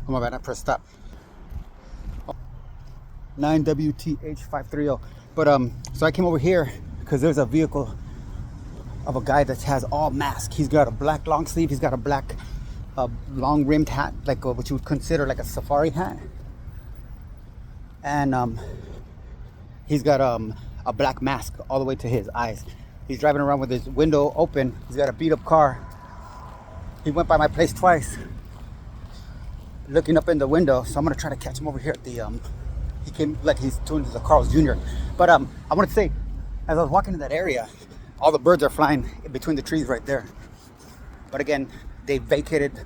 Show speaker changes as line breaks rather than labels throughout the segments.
Oh my bad, I pressed stop. 9WTH530. But so I came over here because there's a vehicle of a guy that has all mask. He's got a black long sleeve. He's got a black long rimmed hat, like what you would consider like a safari hat. And he's got a black mask all the way to his eyes. He's driving around with his window open. He's got a beat up car. He went by my place twice, looking up in the window. So I'm gonna try to catch him over here at the he came like he's tuned to the Carl's Jr. But I wanted to say, as I was walking in that area, all the birds are flying in between the trees right there. But again, they vacated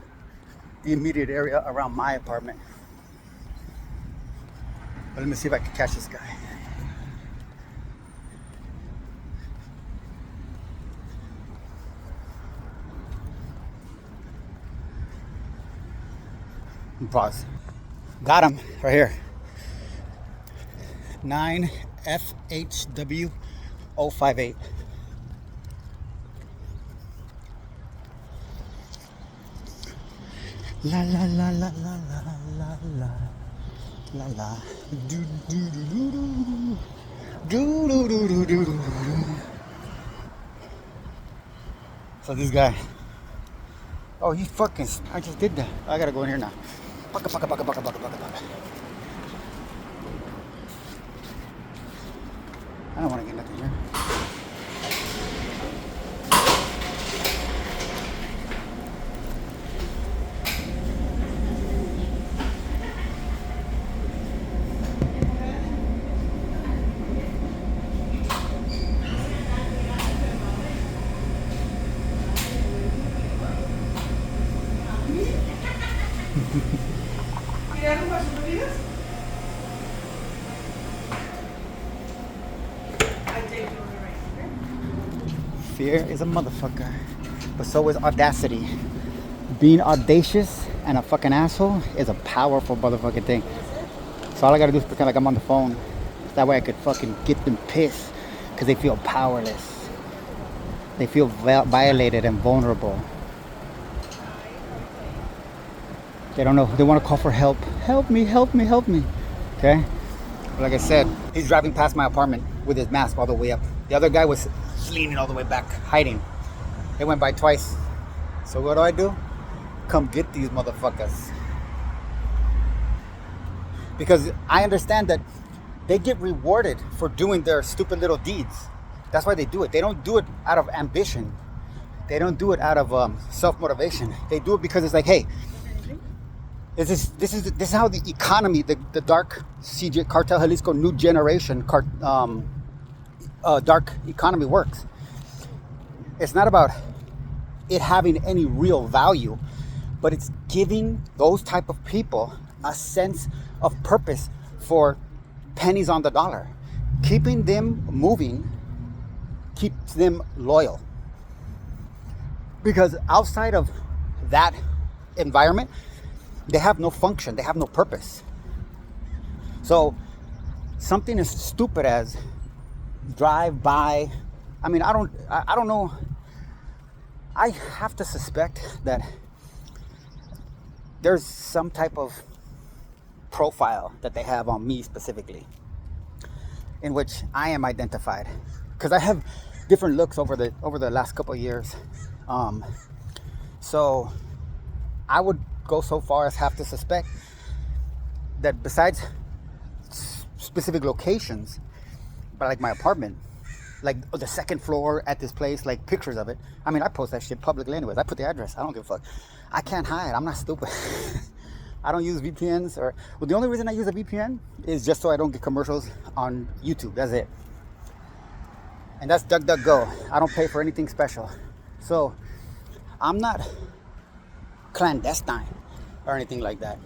the immediate area around my apartment. But let me see if I can catch this guy. Pause. Got him right here. 9FHW058. La la la la la la la la la la. Do do do do do do do do do do. So this guy. Oh, he fucking! I just did that. I gotta go in here now. Baka baka baka baka baka baka baka. I don't want to get nothing here. Fear is a motherfucker, but so is audacity. Being audacious and a fucking asshole is a powerful motherfucking thing. So all I gotta do is pretend like I'm on the phone. That way I could fucking get them pissed because they feel powerless. They feel violated and vulnerable. They don't know. They want to call for help. Help me, help me, help me. Okay? But like I said, he's driving past my apartment with his mask all the way up. The other guy was leaning all the way back, hiding. They went by twice. So what do? Come get these motherfuckers. Because I understand that they get rewarded for doing their stupid little deeds. That's why they do it. They don't do it out of ambition. They don't do it out of self-motivation. They do it because it's like, hey, this is how the economy, the dark CJ Cartel Jalisco new generation dark economy works. It's not about it having any real value, but it's giving those type of people a sense of purpose for pennies on the dollar. Keeping them moving keeps them loyal. Because outside of that environment, they have no function, they have no purpose. So something as stupid as drive by, I mean, I don't know. I have to suspect that there's some type of profile that they have on me specifically, in which I am identified, because I have different looks over the last couple of years. So I would go so far as have to suspect that besides specific locations, but like my apartment, like the second floor at this place, like pictures of it. I mean, I post that shit publicly anyways. I put the address. I don't give a fuck. I can't hide. I'm not stupid. I don't use VPNs, or well, the only reason I use a VPN is just so I don't get commercials on YouTube. That's it. And that's DuckDuckGo. I don't pay for anything special. So I'm not clandestine or anything like that.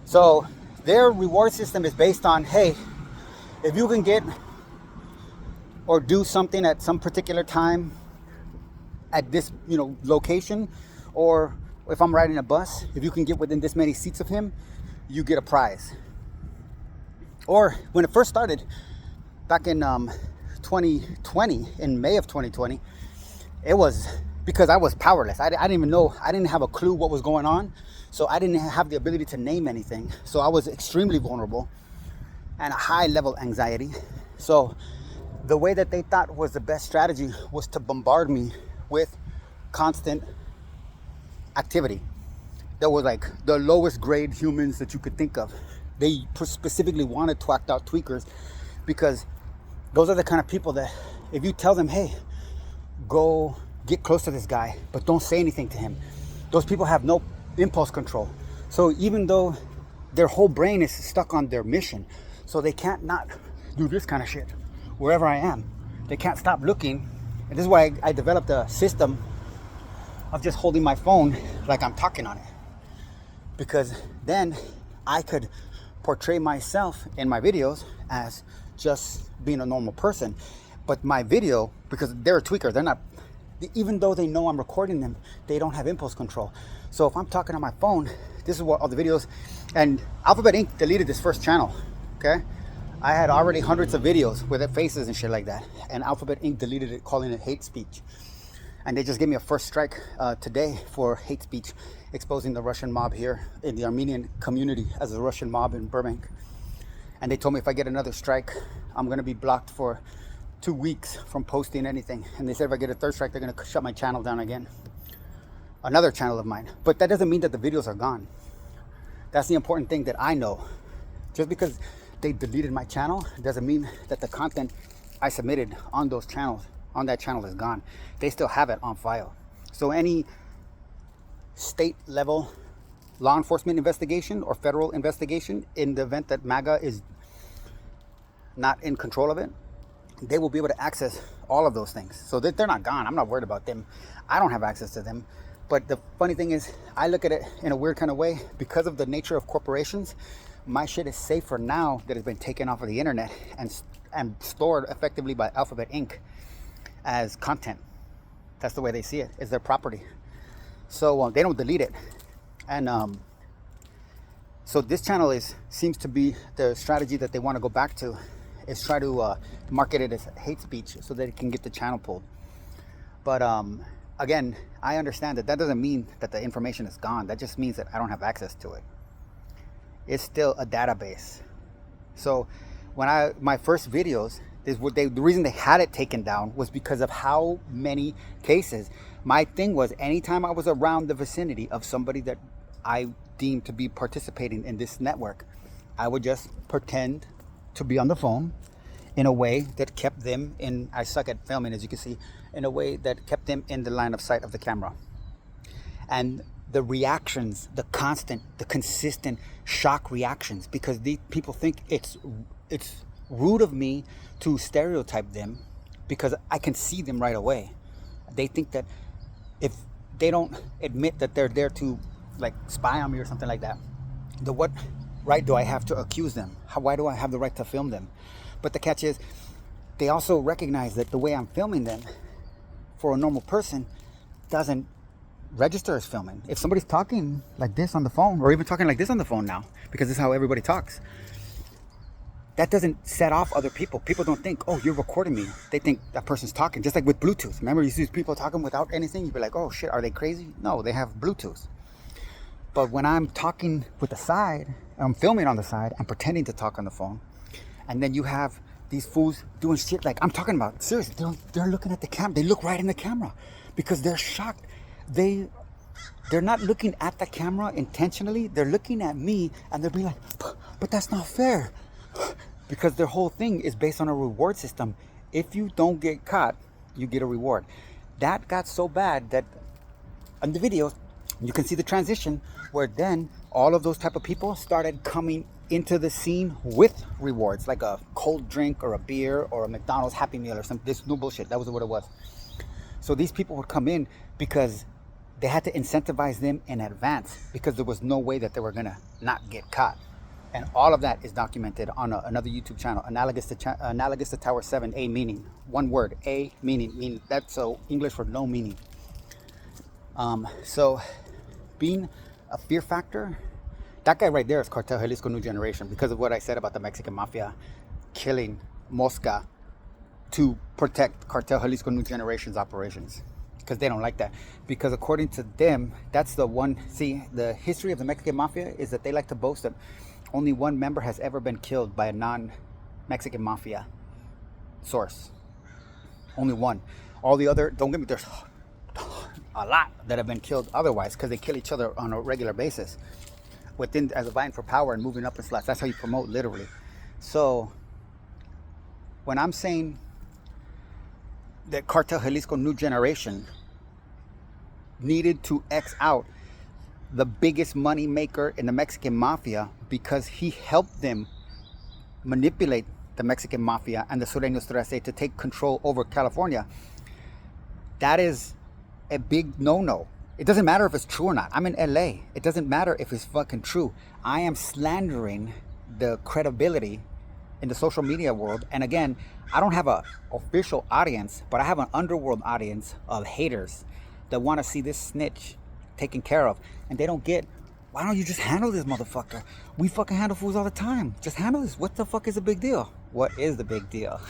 So their reward system is based on, hey, if you can get or do something at some particular time at this, location, or if I'm riding a bus, if you can get within this many seats of him, you get a prize. Or when it first started back in 2020, in May of 2020, it was because I was powerless. I didn't even know, I didn't have a clue what was going on. So I didn't have the ability to name anything. So I was extremely vulnerable and a high level anxiety. So the way that they thought was the best strategy was to bombard me with constant activity. That was like the lowest grade humans that you could think of. They specifically wanted twacked out tweakers because those are the kind of people that if you tell them, hey, go get close to this guy, but don't say anything to him, those people have no impulse control. So even though their whole brain is stuck on their mission, so they can't not do this kind of shit wherever I am. They can't stop looking. And this is why I developed a system of just holding my phone like I'm talking on it. Because then I could portray myself in my videos as just being a normal person. But my video, because they're a tweaker, they're not, even though they know I'm recording them, they don't have impulse control. So if I'm talking on my phone, this is what all the videos, and Alphabet Inc. deleted this first channel, okay? I had already hundreds of videos with their faces and shit like that, and Alphabet Inc. deleted it, calling it hate speech. And they just gave me a first strike today for hate speech, exposing the Russian mob here in the Armenian community as a Russian mob in Burbank. And they told me if I get another strike, I'm gonna be blocked for 2 weeks from posting anything. And they said if I get a third strike, they're gonna shut my channel down again. Another channel of mine. But that doesn't mean that the videos are gone. That's the important thing that I know. Just because they deleted my channel doesn't mean that the content I submitted on those channels, on that channel, is gone. They still have it on file. So any state level law enforcement investigation or federal investigation, in the event that MAGA is not in control of it, they will be able to access all of those things. So they're not gone. I'm not worried about them. I don't have access to them. But the funny thing is, I look at it in a weird kind of way. Because of the nature of corporations, my shit is safer now that it's been taken off of the internet and stored effectively by Alphabet Inc. as content. That's the way they see it. It's their property. So they don't delete it. And so this channel seems to be the strategy that they want to go back to, is try to market it as hate speech so that it can get the channel pulled. But again, I understand that doesn't mean that the information is gone. That just means that I don't have access to it. It's still a database. So when my first videos, the reason they had it taken down was because of how many cases. My thing was, anytime I was around the vicinity of somebody that I deemed to be participating in this network, I would just pretend to be on the phone in a way that kept them in, I suck at filming, as you can see, in a way that kept them in the line of sight of the camera. And the reactions, the consistent shock reactions, because these people think it's rude of me to stereotype them because I can see them right away. They think that if they don't admit that they're there to like spy on me or something like that, what right do I have to accuse them? Why do I have the right to film them? But the catch is, they also recognize that the way I'm filming them for a normal person doesn't register as filming. If somebody's talking like this on the phone, or even talking like this on the phone now, because this is how everybody talks, that doesn't set off other people. People don't think, oh, you're recording me. They think that person's talking. Just like with Bluetooth. Remember, you see people talking without anything? You'd be like, oh shit, are they crazy? No, they have Bluetooth. But when I'm talking with the side, I'm filming on the side, I'm pretending to talk on the phone, and then you have these fools doing shit like I'm talking about. Seriously, they're looking at the camera. They look right in the camera because they're shocked. They're not looking at the camera intentionally. They're looking at me and they're being like, but that's not fair. Because their whole thing is based on a reward system. If you don't get caught, you get a reward. That got so bad that on the videos, you can see the transition where then all of those type of people started coming into the scene with rewards, like a cold drink or a beer or a McDonald's Happy Meal or something. This new bullshit. That was what it was. So these people would come in because they had to incentivize them in advance, because there was no way that they were gonna not get caught. And all of that is documented on another YouTube channel, analogous to Tower 7, A meaning. One word, A meaning. That's so English for no meaning. So being a fear factor, that guy right there is Cartel Jalisco New Generation, because of what I said about the Mexican Mafia killing Mosca to protect Cartel Jalisco New Generation's operations. because they don't like that. Because according to them, that's the one. See, the history of the Mexican mafia is that they like to boast that only one member has ever been killed by a non-Mexican mafia source. Only one. All the other, don't get me, there's a lot that have been killed otherwise because they kill each other on a regular basis within, as a vying for power and moving up in slots. That's how you promote, literally. So when I'm saying that Cartel Jalisco New Generation needed to X out the biggest money maker in the Mexican mafia because he helped them manipulate the Mexican mafia and the Sureños 13 to take control over California, that is a big no-no. It doesn't matter if it's true or not. I'm in LA. It doesn't matter if it's fucking true. I am slandering the credibility in the social media world. And again, I don't have an official audience, but I have an underworld audience of haters that want to see this snitch taken care of. And they don't get, why don't you just handle this motherfucker? We fucking handle fools all the time. Just handle this. What the fuck is the big deal? What is the big deal?